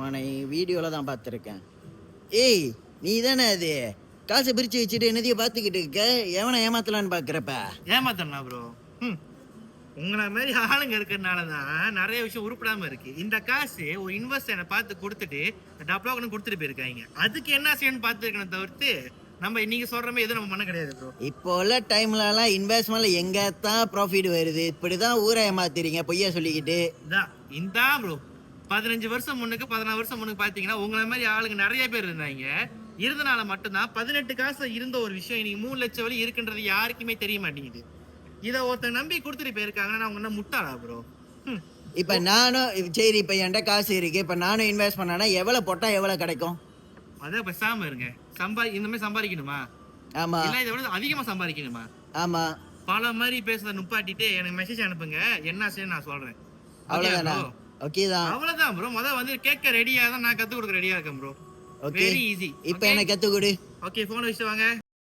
உன்னை வீடியோவில் தான் பார்த்துருக்கேன். ஏய், நீ தானே அது காசை பிரித்து வச்சுட்டு என்னதையும் பார்த்துக்கிட்டு இருக்க? எவனை ஏமாத்தலான்னு பார்க்குறப்ப? ஏமாத்தனா ப்ரோ? உங்களை மாதிரி ஆளுங்க இருக்கிறதுனால தான் நிறைய விஷயம் உருப்படாம இருக்கு. இந்த காசு ஒரு இன்வெஸ்டரை பார்த்து கொடுத்துட்டு டப்ளாக்னு கொடுத்துட்டு போயிருக்காங்க. அதுக்கு என்ன செய்யணும்னு பார்த்துருக்கணும் தவிர்த்து நம்ம நீங்க சொல்ற மாதிரி எதுவும் நம்ம பண்ண கிடையாது ப்ரோ. இப்போ உள்ள டைம்லலாம் இன்வெஸ்ட்மெண்ட்ல எங்க தான் ப்ராஃபிட் வருது? இப்படிதான் ஊரை ஏமாத்துறீங்க பொய்யா சொல்லிக்கிட்டு. இந்த ப்ரோ 15 வருஷம் முன்னுக்கு 14 வருஷம் முன்னுக்கு பாத்தீங்கன்னா உங்களை மாதிரி ஆளுங்க நிறைய பேர் இருந்தாங்க. இருந்தனால மட்டும்தான் 18 காசு இருந்த ஒரு விஷயம் இன்னைக்கு 3 லட்சம் வரை இருக்குன்றது யாருக்குமே தெரிய மாட்டேங்குது. இதை ஒருத்தர் நம்பி கொடுத்துட்டு போயிருக்காங்கன்னா அவங்க என்ன முட்டாளா ப்ரோ? இப்ப நானும் சரி, இப்ப என்கிட்ட காசு இருக்கு, இப்ப நானும் இன்வெஸ்ட் பண்ணானா எவ்வளவு போட்டா எவ்வளவு கிடைக்கும்? அதான் பேசாம இருங்க. இந்த மாதிரி சம்பாதிக்கணுமா? ஆமா. இல்ல இதை விட அதிகமா சம்பாதிக்கணுமா? ஆமா. பல மாதிரி பேசுறத நுப்பாட்டிட்டு எனக்கு மெசேஜ் அனுப்புங்க, என்ன செய்ய நான் சொல்றேன். அவ்வளவுதானா? ஓகே தான். அவ்வளவுதான் ப்ரோ. வந்து கேட்க ரெடியா தான் நான் கத்து கொடுக்க ரெடியா இருக்கேன் ப்ரோ. Okay, very easy. இப்போ எனக்கு கத்து கொடு. ஓகே, போன் வச்சுட்டு வாங்க.